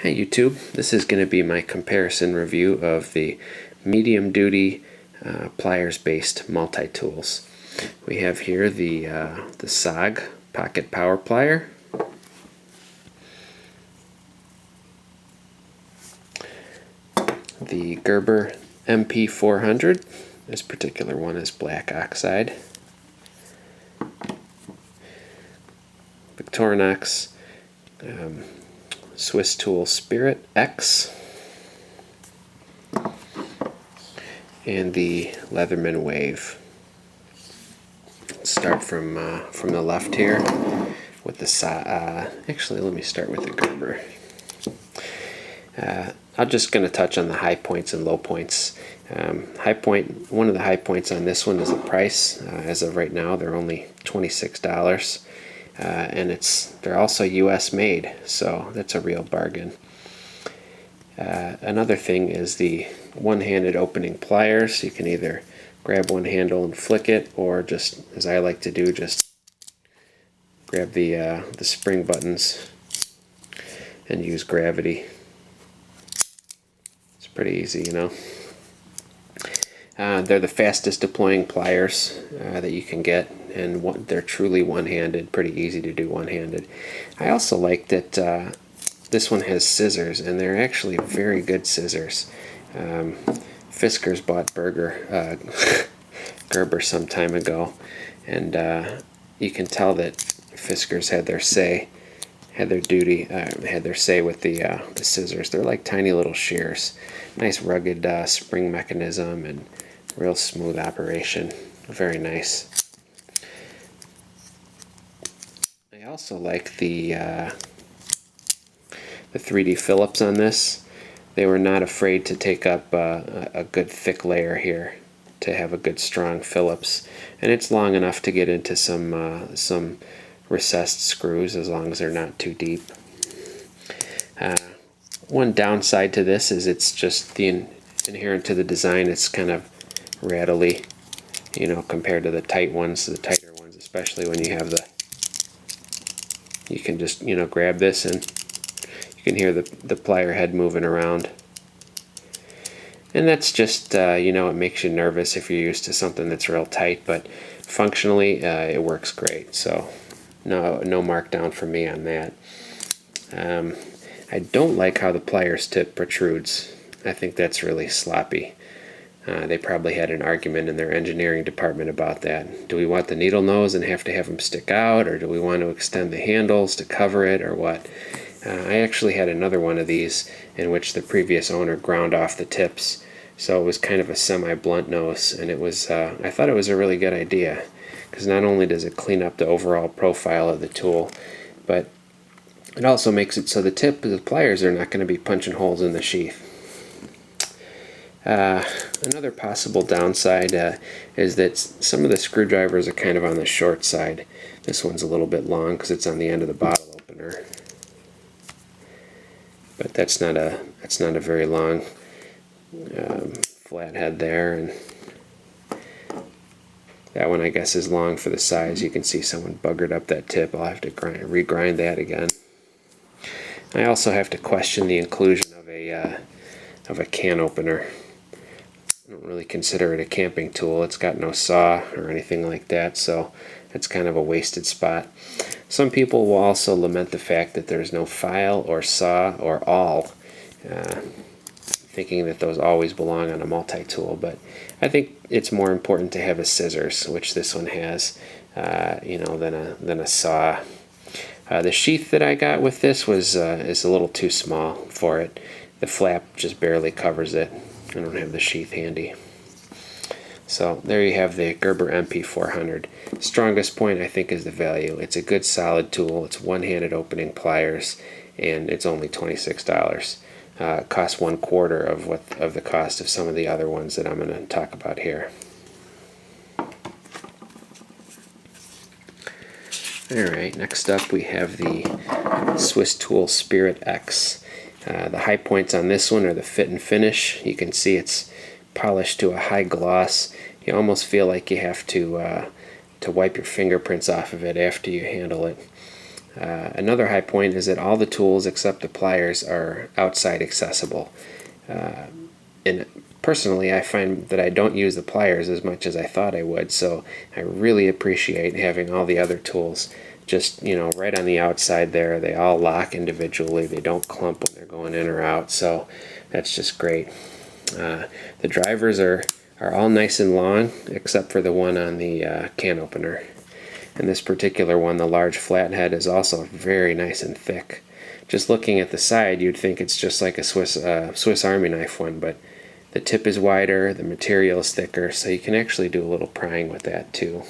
Hey YouTube, this is going to be my comparison review of the medium duty pliers based multi-tools. We have here the SOG Pocket PowerPlier, the Gerber MP400, this particular one is black oxide, Victorinox Swiss tool Spirit X, and the Leatherman Wave. Let's start from the left here with the actually let me start with the Gerber. I'm just going to touch on the high points and low points. One of the high points on this one is the price. As of right now, they're only $26. And they're also US made, so that's a real bargain. Another thing is the one-handed opening pliers. You can either grab one handle and flick it, or just, as I like to do, just grab the spring buttons and use gravity. It's pretty easy, you know. They're the fastest deploying pliers that you can get, and they're truly one-handed, pretty easy to do one-handed. I also like that this one has scissors, and they're actually very good scissors. Fiskars bought Gerber some time ago, and you can tell that Fiskars had their say with the scissors. They're like tiny little shears. Nice rugged spring mechanism and real smooth operation. Very nice. I also like the 3D Phillips on this. They were not afraid to take up a good thick layer here to have a good strong Phillips, and it's long enough to get into some recessed screws as long as they're not too deep. One downside to this is it's just inherent to the design. It's kind of rattly, you know, compared to the tighter ones, especially when you have you can just, you know, grab this and you can hear the plier head moving around. And that's just, you know, it makes you nervous if you're used to something that's real tight, but functionally it works great. So no markdown for me on that. I don't like how the pliers tip protrudes. I think that's really sloppy. They probably had an argument in their engineering department about that. Do we want the needle nose and have to have them stick out, or do we want to extend the handles to cover it, or what? I actually had another one of these in which the previous owner ground off the tips, so it was kind of a semi-blunt nose, and it was I thought it was a really good idea, because not only does it clean up the overall profile of the tool, but it also makes it so the tip of the pliers are not going to be punching holes in the sheath. Another possible downside is that some of the screwdrivers are kind of on the short side. This one's a little bit long because it's on the end of the bottle opener, but that's not a very long flathead there, and that one I guess is long for the size. You can see someone buggered up that tip. I'll have to regrind that again. I also have to question the inclusion of a can opener. I don't really consider it a camping tool. It's got no saw or anything like that, so it's kind of a wasted spot. Some people will also lament the fact that there's no file or saw or awl, thinking that those always belong on a multi-tool, but I think it's more important to have a scissors, which this one has, you know, than a saw. The sheath that I got with this is a little too small for it. The flap just barely covers it. I don't have the sheath handy. So there you have the Gerber MP400. Strongest point I think is the value. It's a good solid tool. It's one-handed opening pliers, and it's only $26. It costs 1/4 of the cost of some of the other ones that I'm going to talk about here. Alright, next up we have the Swiss tool Spirit X. The high points on this one are the fit and finish. You can see it's polished to a high gloss. You almost feel like you have to wipe your fingerprints off of it after you handle it. Another high point is that all the tools except the pliers are outside accessible. And personally, I find that I don't use the pliers as much as I thought I would, so I really appreciate having all the other tools just, right on the outside there. They all lock individually. They don't clump when they're going in or out, so that's just great. The drivers are all nice and long, except for the one on the can opener. And this particular one, the large flathead, is also very nice and thick. Just looking at the side, you'd think it's just like a Swiss Army knife one, but the tip is wider, the material is thicker, so you can actually do a little prying with that too.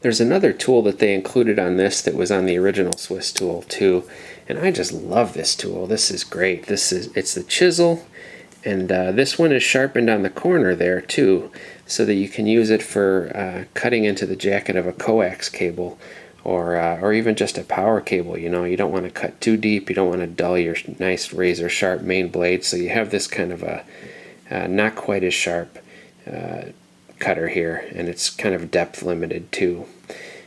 There's another tool that they included on this that was on the original Swiss tool too, and I just love this tool. This is great. It's the chisel, and this one is sharpened on the corner there too, so that you can use it for cutting into the jacket of a coax cable, or even just a power cable. You don't want to cut too deep. You don't want to dull your nice razor sharp main blade, so you have this kind of a not quite as sharp cutter here, and it's kind of depth limited too.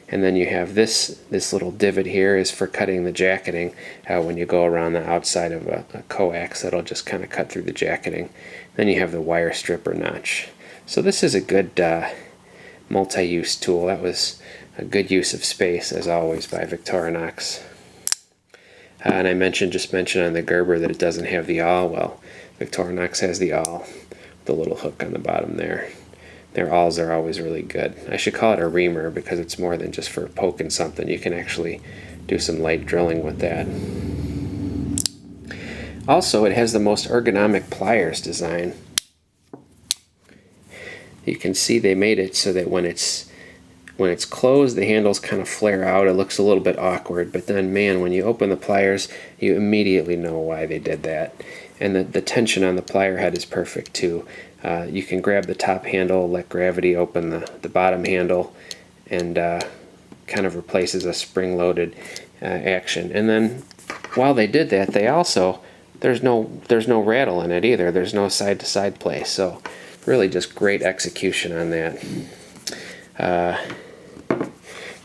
And then you have this little divot here is for cutting the jacketing. When you go around the outside of a coax, that'll just kind of cut through the jacketing. Then you have the wire stripper notch. So this is a good multi-use tool. That was a good use of space, as always, by Victorinox. And I just mentioned on the Gerber that it doesn't have the awl. Well, Victorinox has the awl with a little hook on the bottom there. Their awls are always really good. I should call it a reamer because it's more than just for poking something. You can actually do some light drilling with that. Also, it has the most ergonomic pliers design. You can see they made it so that when it's closed, the handles kind of flare out. It looks a little bit awkward, but then, man, when you open the pliers, you immediately know why they did that. And the tension on the plier head is perfect too. You can grab the top handle, let gravity open the bottom handle, and kind of replaces a spring-loaded action. And then while they did that, they also, there's no rattle in it either. There's no side-to-side play. So really just great execution on that.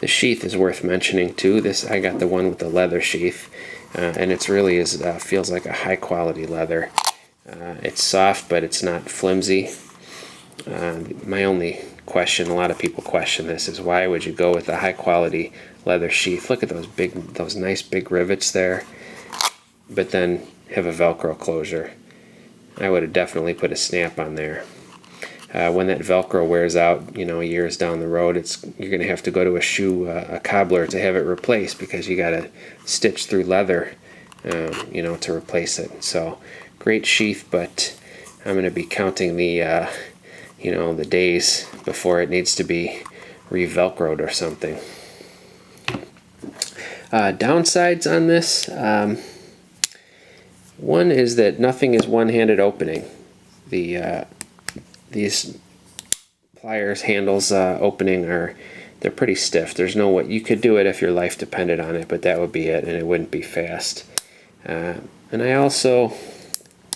The sheath is worth mentioning too. I got the one with the leather sheath, and it's really feels like a high-quality leather. It's soft, but it's not flimsy. My only question, a lot of people question this, is why would you go with a high-quality leather sheath? Look at those nice big rivets there, but then have a Velcro closure. I would have definitely put a snap on there. When that Velcro wears out, years down the road, you're going to have to go to a cobbler to have it replaced, because you got to stitch through leather, to replace it. So great sheath, but I'm going to be counting the days before it needs to be re-Velcroed or something. Downsides on this, one is that nothing is one-handed opening. These pliers handles opening they're pretty stiff. There's no way you could do it if your life depended on it, but that would be it, and it wouldn't be fast. And I also,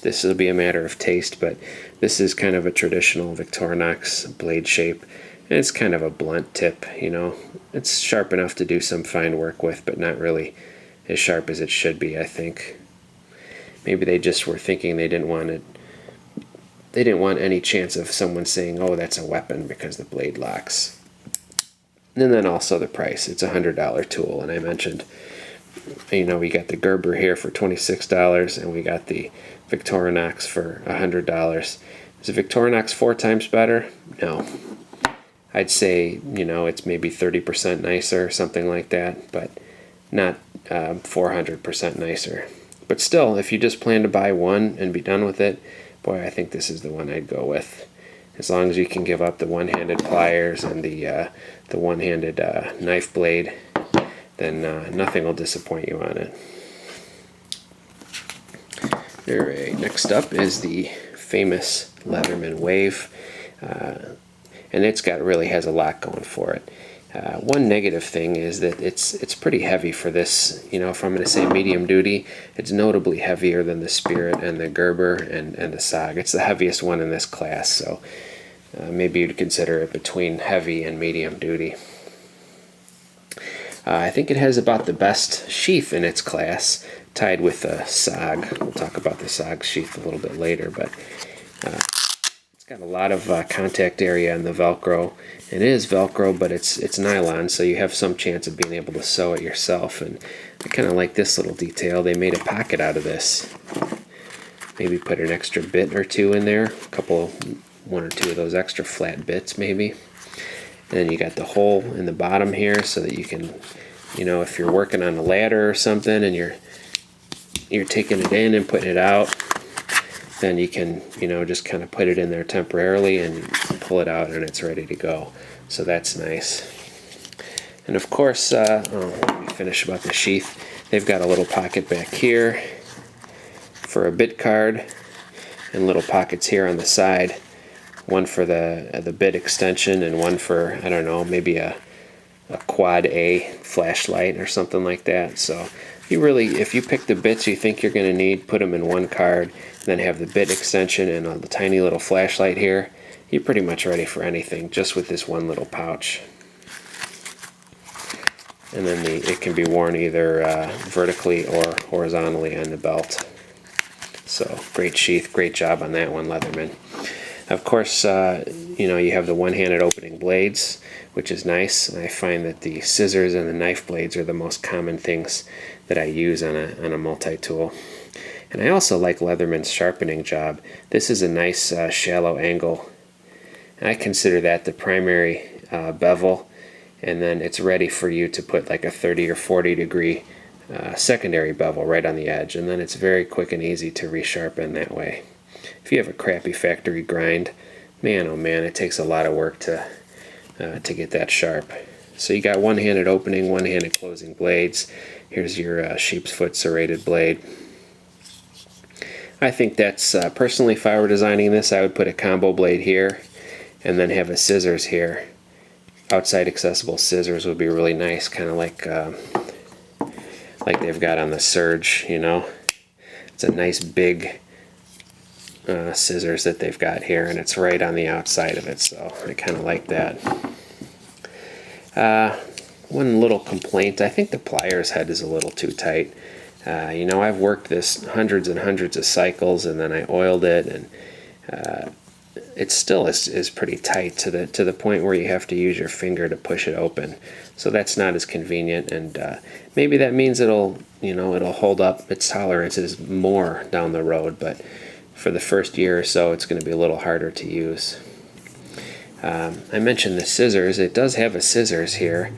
this will be a matter of taste, but this is kind of a traditional Victorinox blade shape, and it's kind of a blunt tip. It's sharp enough to do some fine work with, but not really as sharp as it should be, I think. Maybe they just were thinking they didn't want any chance of someone saying, oh, that's a weapon, because the blade locks. And then also the price. It's a $100 tool, and I mentioned, we got the Gerber here for $26, and we got the Victorinox for $100. Is the Victorinox 4 times better? No. I'd say, it's maybe 30% nicer or something like that, but not 400% nicer. But still, if you just plan to buy one and be done with it, boy, I think this is the one I'd go with. As long as you can give up the one-handed pliers and the one-handed knife blade, then nothing will disappoint you on it. Alright, next up is the famous Leatherman Wave, and it's really has a lot going for it. One negative thing is that it's pretty heavy for this. If I'm going to say medium duty, it's notably heavier than the Spirit and the Gerber and the SOG. It's the heaviest one in this class, so maybe you'd consider it between heavy and medium duty. I think it has about the best sheath in its class, tied with a SOG. We'll talk about the SOG sheath a little bit later, but it's got a lot of contact area on the Velcro. And it is Velcro, but it's nylon, so you have some chance of being able to sew it yourself. And I kind of like this little detail. They made a pocket out of this. Maybe put an extra bit or two in there, one or two of those extra flat bits maybe. And then you got the hole in the bottom here so that you can, if you're working on a ladder or something and you're taking it in and putting it out, then you can, just kind of put it in there temporarily and pull it out and it's ready to go. So that's nice. And of course, let me finish about the sheath. They've got a little pocket back here for a bit card and little pockets here on the side. One for the bit extension and one for, I don't know, maybe a quad A flashlight or something like that. So if you pick the bits you think you're going to need, put them in one card, then have the bit extension and the tiny little flashlight here, you're pretty much ready for anything just with this one little pouch. And then it can be worn either vertically or horizontally on the belt. So great sheath, great job on that one, Leatherman. Of course, you have the one-handed opening blades, which is nice. And I find that the scissors and the knife blades are the most common things that I use on a multi-tool. And I also like Leatherman's sharpening job. This is a nice shallow angle. And I consider that the primary bevel, and then it's ready for you to put like a 30 or 40 degree secondary bevel right on the edge, and then it's very quick and easy to resharpen that way. If you have a crappy factory grind, man oh man, it takes a lot of work to get that sharp. So you got one-handed opening, one-handed closing blades. Here's your sheep's foot serrated blade. I think that's, personally, if I were designing this, I would put a combo blade here and then have a scissors here. Outside accessible scissors would be really nice, kind of like they've got on the Surge, It's a nice big scissors that they've got here, and it's right on the outside of it, so I kind of like that. One little complaint, I think the pliers head is a little too tight. I've worked this hundreds and hundreds of cycles, and then I oiled it, and it still is pretty tight to the point where you have to use your finger to push it open. So that's not as convenient, and maybe that means it'll hold up its tolerances more down the road, but for the first year or so it's going to be a little harder to use. I mentioned the scissors. It does have a scissors here,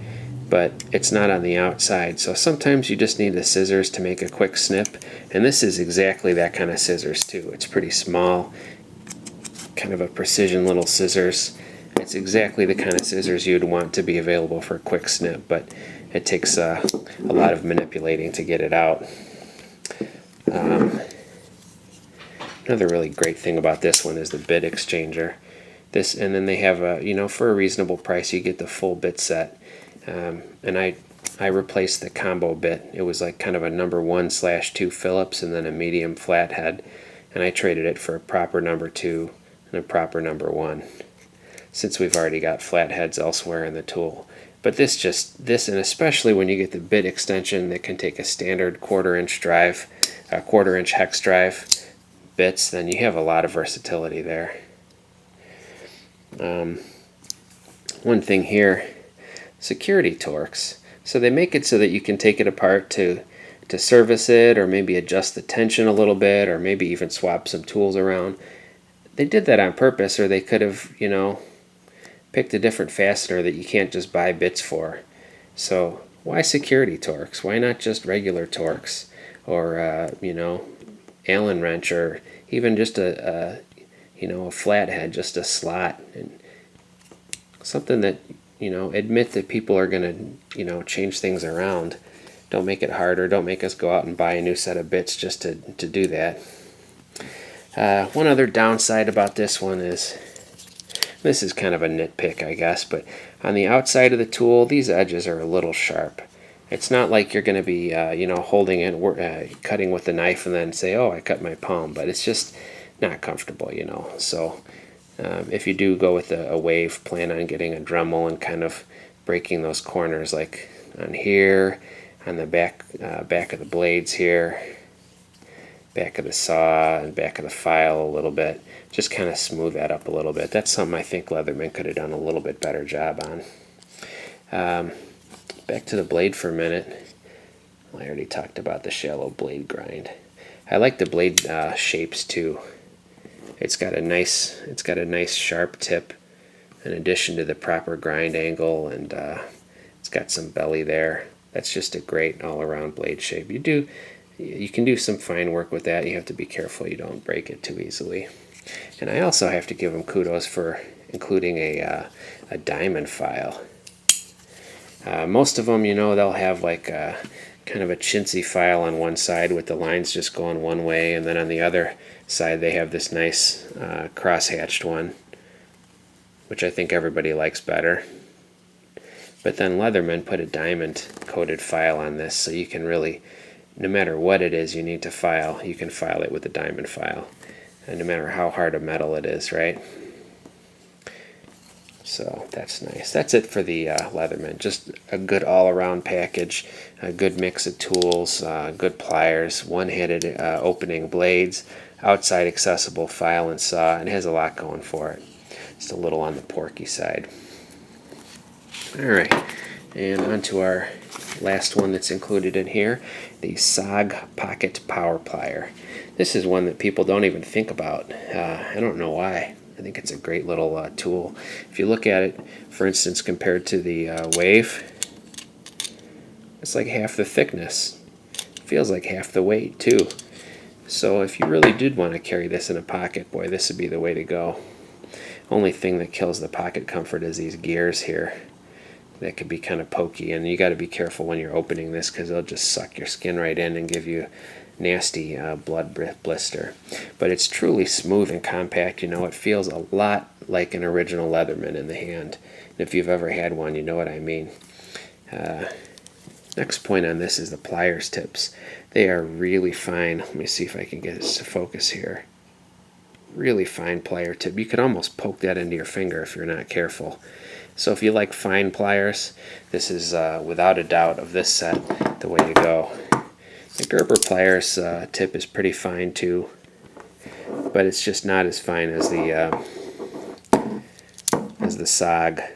but it's not on the outside, so sometimes you just need the scissors to make a quick snip, and this is exactly that kind of scissors too. It's pretty small, kind of a precision little scissors. It's exactly the kind of scissors you'd want to be available for a quick snip, but it takes a lot of manipulating to get it out. Another really great thing about this one is the bit exchanger. And then they have for a reasonable price you get the full bit set. And I replaced the combo bit. It was like kind of a number 1/2 Phillips and then a medium flathead, and I traded it for a proper number 2 and a proper number 1, since we've already got flatheads elsewhere in the tool. But this, and especially when you get the bit extension that can take a standard 1/4-inch drive, a 1/4-inch hex drive bits, then you have a lot of versatility there. One thing here, security torques. So they make it so that you can take it apart to service it, or maybe adjust the tension a little bit, or maybe even swap some tools around. They did that on purpose, or they could have, picked a different fastener that you can't just buy bits for. So why security torques? Why not just regular torques, or Allen wrench, or even just a flathead, just a slot, and something that admit that people are going to change things around. Don't make it harder. Don't make us go out and buy a new set of bits just to do that. One other downside about this one is, this is kind of a nitpick, I guess, but on the outside of the tool, these edges are a little sharp. It's not like you're going to be, holding it, cutting with the knife and then say, oh, I cut my palm, but it's just not comfortable, So if you do go with a wave, plan on getting a Dremel and kind of breaking those corners like on here, on the back of the blades here, back of the saw, and back of the file a little bit. Just kind of smooth that up a little bit. That's something I think Leatherman could have done a little bit better job on. Back to the blade for a minute. I already talked about the shallow blade grind. I like the blade shapes too. It's got a nice sharp tip in addition to the proper grind angle, and it's got some belly there. That's just a great all-around blade shape. You can do some fine work with that. You have to be careful you don't break it too easily. And I also have to give them kudos for including a diamond file. Most of them, you know, they'll have like kind of a chintzy file on one side with the lines just going one way, and then on the other side they have this nice cross-hatched one, which I think everybody likes better. But then Leatherman put a diamond coated file on this, so you can really, no matter what it is you need to file, you can file it with a diamond file, and no matter how hard a metal it is, right? So that's nice. That's it for the Leatherman. Just a good all-around package, a good mix of tools, good pliers, one-handed opening blades, outside accessible file and saw, and it has a lot going for it. Just a little on the porky side. Alright, and on to our last one that's included in here, the SOG Pocket PowerPlier. This is one that people don't even think about. I don't know why. I think it's a great little tool. If you look at it, for instance, compared to the Wave, it's like half the thickness. It feels like half the weight too. So if you really did want to carry this in a pocket, boy, this would be the way to go. Only thing that kills the pocket comfort is these gears here. That could be kind of pokey, and you got to be careful when you're opening this because they'll just suck your skin right in and give you nasty blood blister. But it's truly smooth and compact. You know, it feels a lot like an original Leatherman in the hand. And if you've ever had one, you know what I mean. Next point on this is the pliers tips. They are really fine. Let me see if I can get this to focus here. Really fine plier tip. You could almost poke that into your finger if you're not careful. So if you like fine pliers, this is without a doubt of this set the way to go. The Gerber pliers tip is pretty fine too, but it's just not as fine as the SOG. I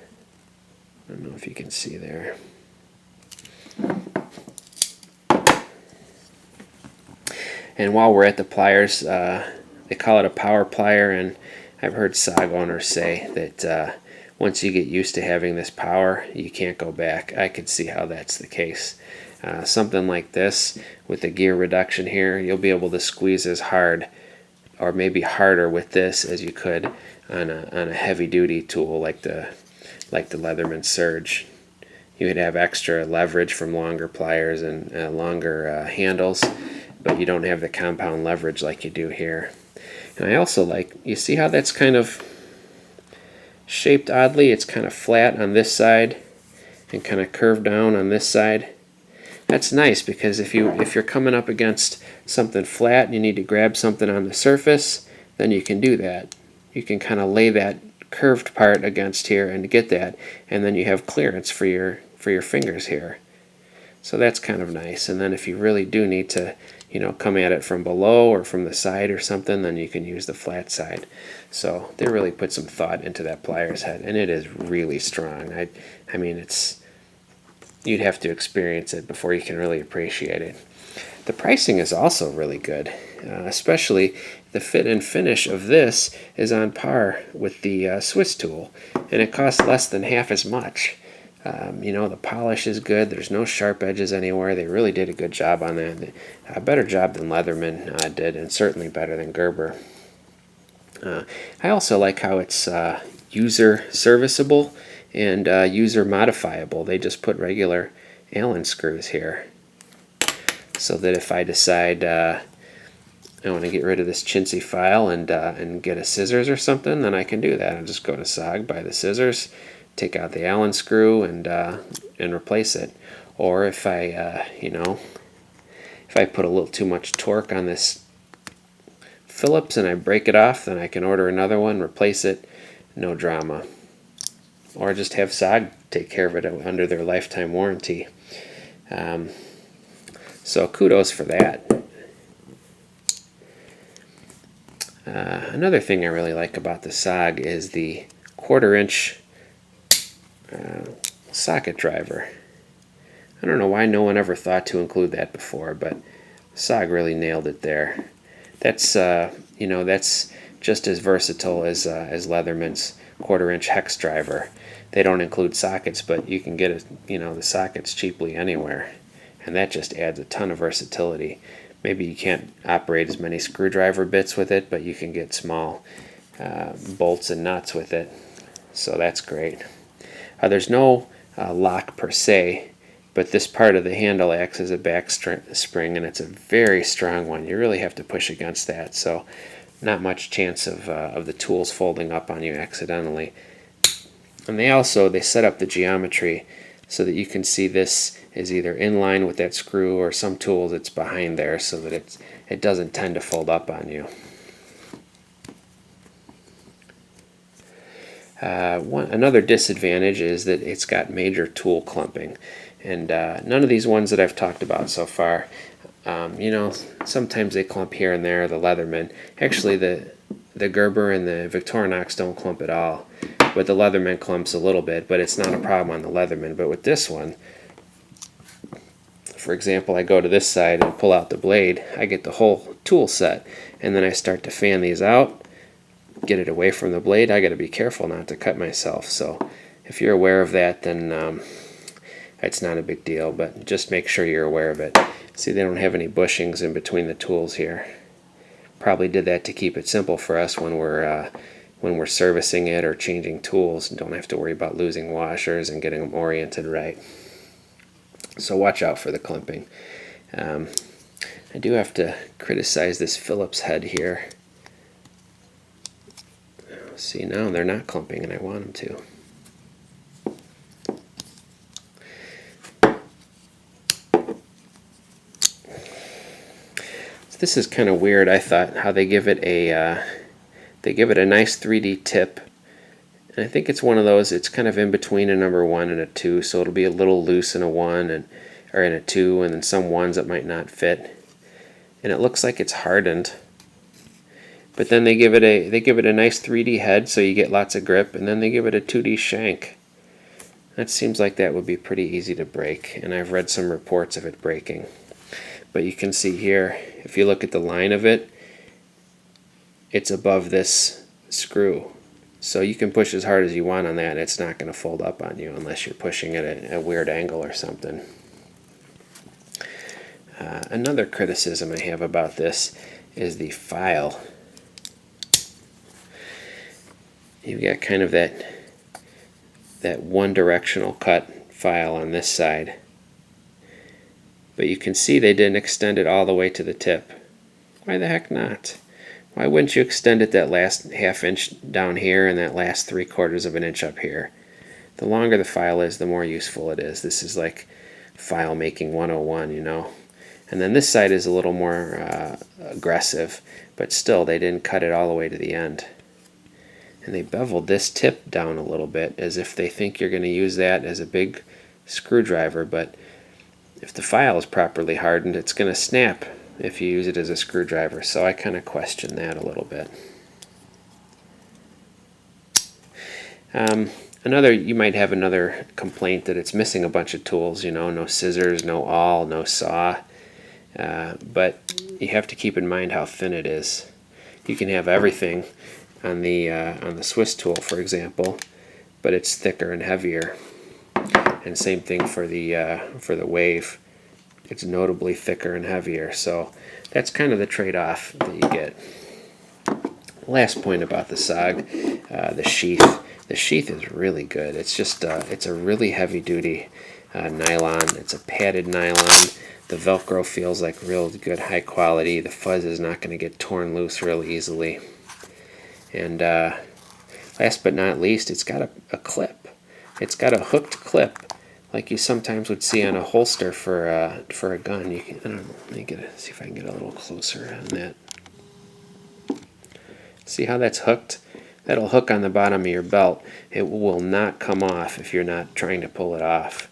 don't know if you can see there. And while we're at the pliers, they call it a power plier, and I've heard SOG owners say that once you get used to having this power, you can't go back. I could see how that's the case. Something like this, with the gear reduction here, you'll be able to squeeze as hard, or maybe harder with this as you could on a heavy-duty tool like the Leatherman Surge. You would have extra leverage from longer pliers and longer handles, but you don't have the compound leverage like you do here. And I also like, you see how that's kind of shaped oddly? It's kind of flat on this side and kind of curved down on this side. That's nice because if you're coming up against something flat and you need to grab something on the surface, then you can do that. You can kind of lay that curved part against here and get that, and then you have clearance for your fingers here. So that's kind of nice. And then if you really do need to, you know, come at it from below or from the side or something, then you can use the flat side. So they really put some thought into that pliers head, and it is really strong. I mean, you'd have to experience it before you can really appreciate it. The pricing is also really good, especially the fit and finish of this is on par with the Swiss tool, and it costs less than half as much. You know, the polish is good. There's no sharp edges anywhere. They really did a good job on that. A better job than Leatherman did, and certainly better than Gerber. I also like how it's user serviceable and user modifiable. They just put regular Allen screws here, so that if I decide I want to get rid of this chintzy file and get a scissors or something, then I can do that. I'll just go to SOG, buy the scissors, take out the Allen screw, and replace it. Or if I if I put a little too much torque on this Phillips and I break it off, then I can order another one, replace it, no drama. Or just have SOG take care of it under their lifetime warranty. So kudos for that. Another thing I really like about the SOG is the 1/4 inch socket driver. I don't know why no one ever thought to include that before, but SOG really nailed it there. That's that's just as versatile as Leatherman's 1/4 inch hex driver. They don't include sockets, but you can get the sockets cheaply anywhere, and that just adds a ton of versatility. Maybe you can't operate as many screwdriver bits with it, but you can get small bolts and nuts with it, so that's great. There's no lock per se, but this part of the handle acts as a back spring, and it's a very strong one. You really have to push against that, so not much chance of the tools folding up on you accidentally. And they set up the geometry so that you can see this is either in line with that screw, or some tools it's behind there, so that it doesn't tend to fold up on you. Another disadvantage is that it's got major tool clumping, and none of these ones that I've talked about so far, sometimes they clump here and there. The Leatherman, actually the Gerber and the Victorinox don't clump at all, but the Leatherman clumps a little bit, but it's not a problem on the Leatherman. But with this one, for example, I go to this side and pull out the blade, I get the whole tool set, and then I start to fan these out, get it away from the blade. I got to be careful not to cut myself. So if you're aware of that, then it's not a big deal, but just make sure you're aware of it. See, they don't have any bushings in between the tools here. Probably did that to keep it simple for us when we're servicing it or changing tools, and don't have to worry about losing washers and getting them oriented right. So watch out for the clumping. I do have to criticize this Phillips head here. See, now they're not clumping, and I want them to. So this is kind of weird, I thought, how they give it a nice 3D tip. And I think it's one of those, it's kind of in between a number 1 and a 2, so it'll be a little loose in a 1 or in a 2, and then some ones that might not fit. And it looks like it's hardened. But then they give it a nice 3D head, so you get lots of grip, and then they give it a 2D shank. That seems like that would be pretty easy to break, and I've read some reports of it breaking. But you can see here, if you look at the line of it, it's above this screw. So you can push as hard as you want on that, and it's not going to fold up on you unless you're pushing it at a weird angle or something. Another criticism I have about this is the file. You've got kind of that one-directional cut file on this side. But you can see they didn't extend it all the way to the tip. Why the heck not? Why wouldn't you extend it that last ½ inch down here and that last 3/4 of an inch up here? The longer the file is, the more useful it is. This is like file making 101, you know. And then this side is a little more aggressive, but still they didn't cut it all the way to the end. And they beveled this tip down a little bit as if they think you're going to use that as a big screwdriver, but if the file is properly hardened, it's going to snap if you use it as a screwdriver, so I kind of question that a little bit. You might have another complaint that it's missing a bunch of tools, you know, no scissors, no awl, no saw, but you have to keep in mind how thin it is. You can have everything on the Swiss tool, for example, but it's thicker and heavier. And same thing for the Wave. It's notably thicker and heavier, so that's kind of the trade-off that you get. Last point about the SOG, the sheath. The sheath is really good. It's just it's a really heavy-duty nylon. It's a padded nylon. The Velcro feels like real good, high quality. The fuzz is not going to get torn loose real easily. And last but not least, it's got a clip. It's got a hooked clip, like you sometimes would see on a holster for a gun. You can, I don't know, let me see if I can get a little closer on that. See how that's hooked? that'll hook on the bottom of your belt. It will not come off if you're not trying to pull it off.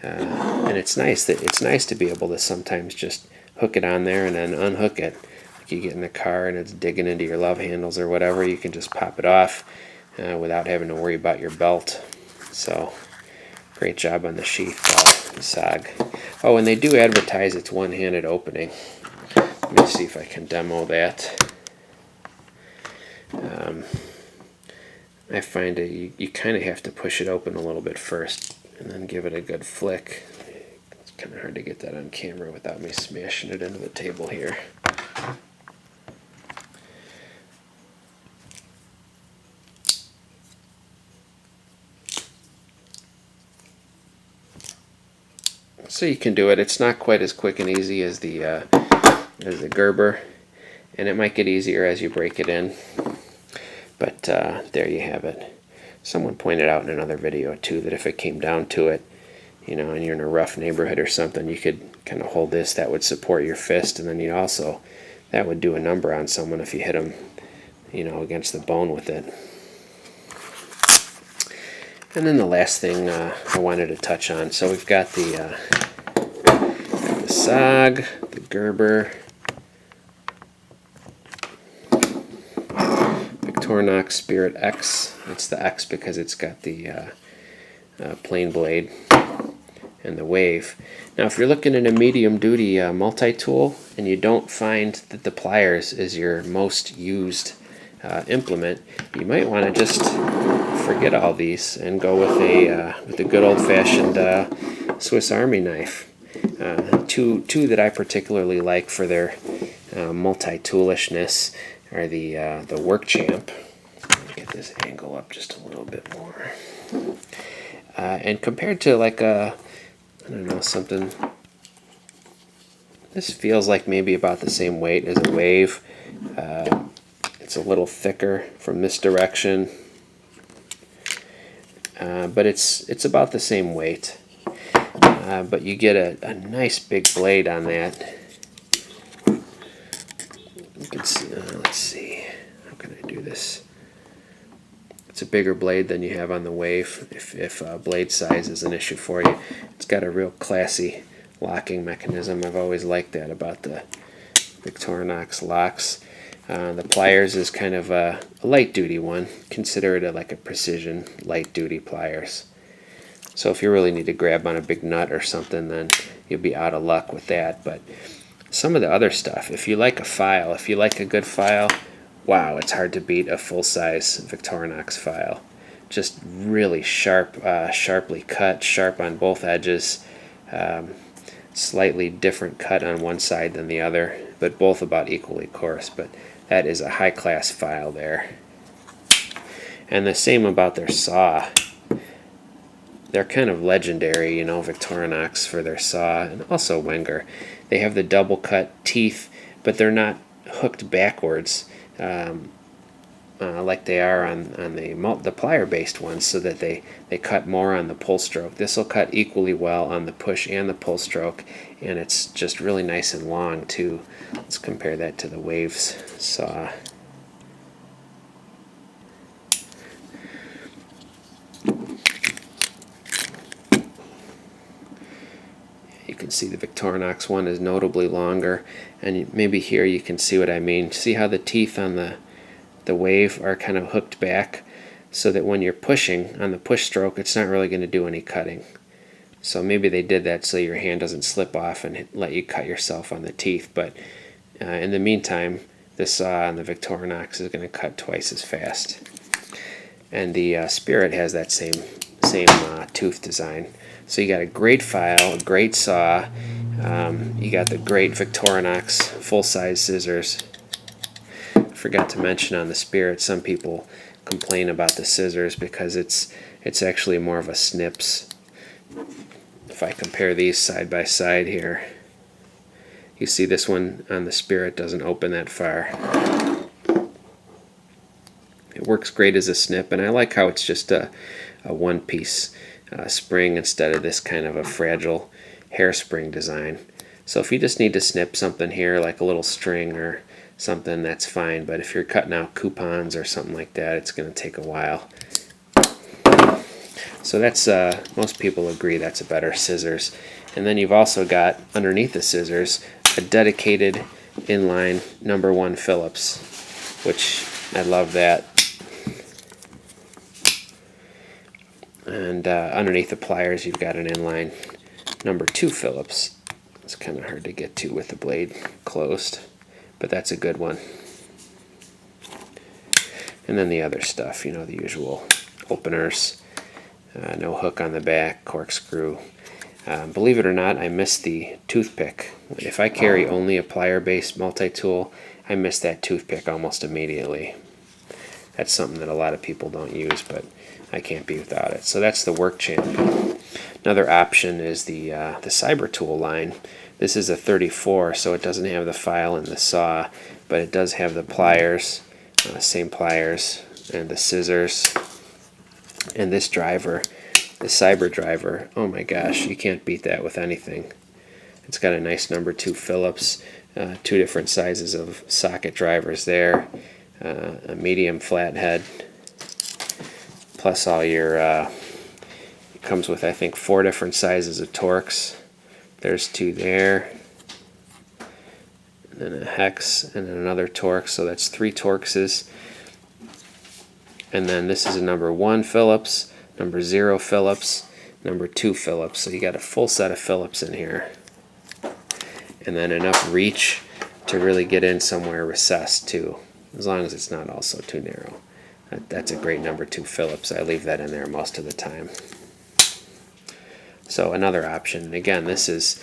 And it's nice to be able to sometimes just hook it on there and then unhook it. Like you get in the car and it's digging into your love handles or whatever, you can just pop it off without having to worry about your belt. So great job on the Sheath SOG. Oh, and they do advertise its one-handed opening. Let me see if I can demo that. I find that you kind of have to push it open a little bit first and then give it a good flick. It's kind of hard to get that on camera without me smashing it into the table here. So you can do it. It's not quite as quick and easy as the Gerber, and it might get easier as you break it in. But there you have it. Someone pointed out in another video too that if it came down to it, you know, and you're in a rough neighborhood or something, you could kind of hold this. That would support your fist, and then you also, that would do a number on someone if you hit them, you know, against the bone with it. And then the last thing I wanted to touch on. So we've got the SOG, the Gerber, Victorinox Spirit X. It's the X because it's got the plain blade, and the Wave. Now if you're looking at a medium duty multi-tool and you don't find that the pliers is your most used implement, you might want to just forget all these and go with a good old-fashioned Swiss Army knife. Two that I particularly like for their multi-toolishness are the Work Champ. Let me get this angle up just a little bit more. And compared to like a, I don't know, something, this feels like maybe about the same weight as a Wave. It's a little thicker from this direction, but it's about the same weight. But you get a nice big blade on that. You can see, let's see, how can I do this? It's a bigger blade than you have on the Wave if blade size is an issue for you. It's got a real classy locking mechanism. I've always liked that about the Victorinox locks. The pliers is kind of a light duty one. Consider it like a precision light duty pliers. So if you really need to grab on a big nut or something, then you'll be out of luck with that. But some of the other stuff, if you like a file, if you like a good file, wow, it's hard to beat a full-size Victorinox file. Just really sharp, sharply cut, sharp on both edges, slightly different cut on one side than the other, but both about equally coarse. But that is a high-class file there. And the same about their saw. They're kind of legendary, you know, Victorinox for their saw, and also Wenger. They have the double cut teeth, but they're not hooked backwards like they are on the plier based ones, so that they cut more on the pull stroke. This will cut equally well on the push and the pull stroke, and it's just really nice and long too. Let's compare that to the Wave's saw. You can see the Victorinox one is notably longer, and maybe here you can see what I mean. See how the teeth on the Wave are kind of hooked back, so that when you're pushing on the push stroke, it's not really going to do any cutting. So maybe they did that so your hand doesn't slip off and let you cut yourself on the teeth. But in the meantime, the saw on the Victorinox is going to cut twice as fast. And the Spirit has that same tooth design. So you got a great file, a great saw. You got the great Victorinox full-size scissors. I forgot to mention on the Spirit, some people complain about the scissors because it's actually more of a snips. If I compare these side by side here, you see this one on the Spirit doesn't open that far. It works great as a snip, and I like how it's just a one-piece spring instead of this kind of a fragile hairspring design. So if you just need to snip something here, like a little string or something, that's fine. But if you're cutting out coupons or something like that, it's going to take a while. So that's most people agree that's a better scissors. And then you've also got underneath the scissors a dedicated inline #1 Phillips, which I love that. And underneath the pliers you've got an inline #2 Phillips. It's kind of hard to get to with the blade closed, but that's a good one. And then the other stuff, you know, the usual openers, no hook on the back, corkscrew. Believe it or not, I miss the toothpick. If I carry only a plier-based multi-tool, I miss that toothpick almost immediately. That's something that a lot of people don't use, but I can't be without it. So that's the Work Champ. Another option is the Cyber Tool line. This is a 34, so it doesn't have the file and the saw, but it does have the pliers, same pliers, and the scissors, and this driver, the Cyber driver. Oh my gosh, you can't beat that with anything. It's got a nice #2 Phillips, 2 different sizes of socket drivers there, a medium flathead, plus all your, it comes with I think 4 different sizes of Torx. There's 2 there, and then a hex, and then another Torx, so that's 3 Torxes. And then this is a #1 Phillips, #0 Phillips, #2 Phillips, so you got a full set of Phillips in here. And then enough reach to really get in somewhere recessed too, as long as it's not also too narrow. That's a great #2 Phillips. I leave that in there most of the time. So another option. Again, this is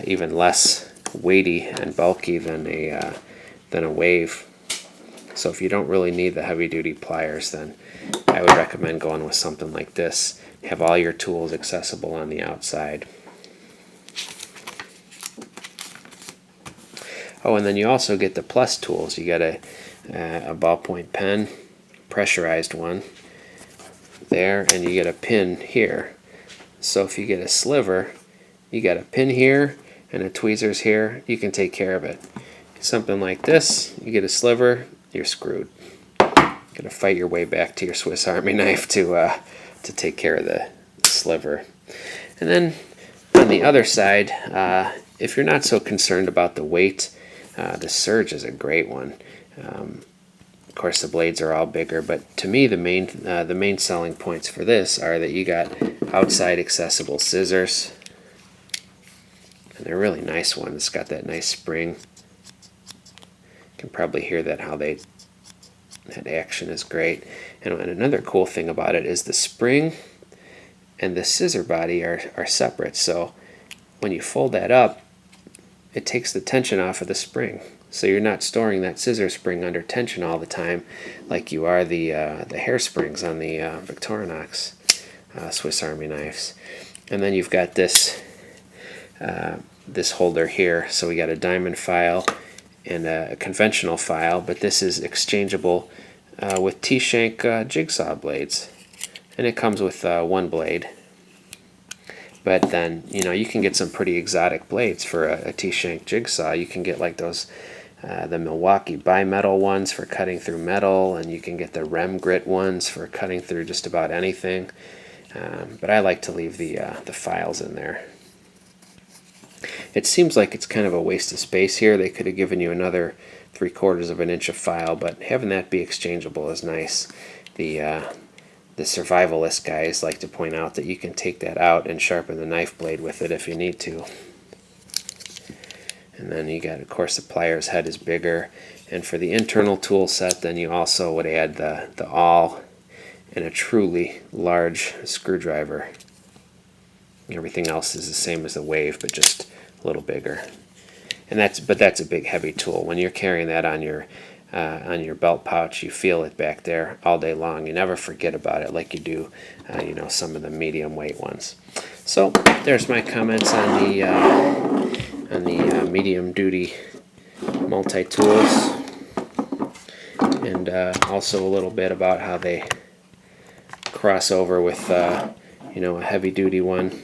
even less weighty and bulky than a Wave. So if you don't really need the heavy-duty pliers, then I would recommend going with something like this. Have all your tools accessible on the outside. Oh, and then you also get the plus tools. You get a ballpoint pen, pressurized one there, and you get a pin here. So if you get a sliver, you got a pin here and a tweezers here, you can take care of it. Something like this, you get a sliver, you're screwed. You gotta fight your way back to your Swiss Army knife to take care of the sliver. And then on the other side, if you're not so concerned about the weight, the Surge is a great one. Of course, the blades are all bigger, but to me, the main selling points for this are that you got outside accessible scissors, and they're really nice ones. It's got that nice spring. You can probably hear that that action is great. And another cool thing about it is the spring and the scissor body are separate. So when you fold that up, it takes the tension off of the spring. So you're not storing that scissor spring under tension all the time like you are the hair springs on the Victorinox Swiss Army knives. And then you've got this this holder here. So we got a diamond file and a conventional file, but this is exchangeable with T-shank jigsaw blades. And it comes with 1 blade. But then, you know, you can get some pretty exotic blades for a T-shank jigsaw. You can get like those, the Milwaukee bimetal ones for cutting through metal, and you can get the Rem Grit ones for cutting through just about anything. But I like to leave the files in there. It seems like it's kind of a waste of space here. They could have given you another 3/4 of an inch of file, but having that be exchangeable is nice. The survivalist guys like to point out that you can take that out and sharpen the knife blade with it if you need to. And then you got, of course, the pliers head is bigger. And for the internal tool set, then you also would add the awl and a truly large screwdriver. Everything else is the same as the Wave, but just a little bigger. And that's a big heavy tool. When you're carrying that on your belt pouch, you feel it back there all day long. You never forget about it like you do, you know, some of the medium weight ones. So there's my comments on the medium duty multi-tools, and also a little bit about how they cross over with you know, a heavy duty one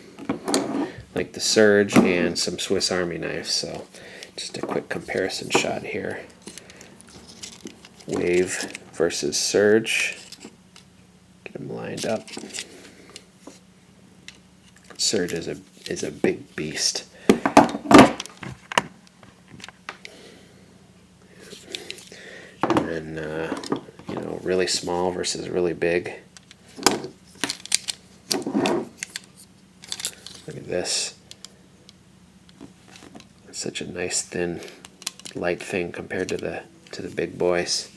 like the Surge and some Swiss Army knives. So just a quick comparison shot here. Wave versus Surge. Get them lined up. Surge is a big beast. And then you know, really small versus really big. Look at this. It's such a nice thin, light thing compared to the big boys.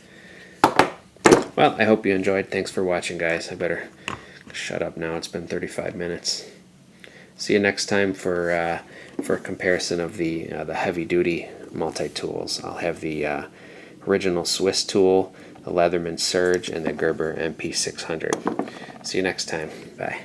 Well, I hope you enjoyed. Thanks for watching, guys. I better shut up now. It's been 35 minutes. See you next time for a comparison of the heavy-duty multi-tools. I'll have the original Swiss tool, the Leatherman Surge, and the Gerber MP400. See you next time. Bye.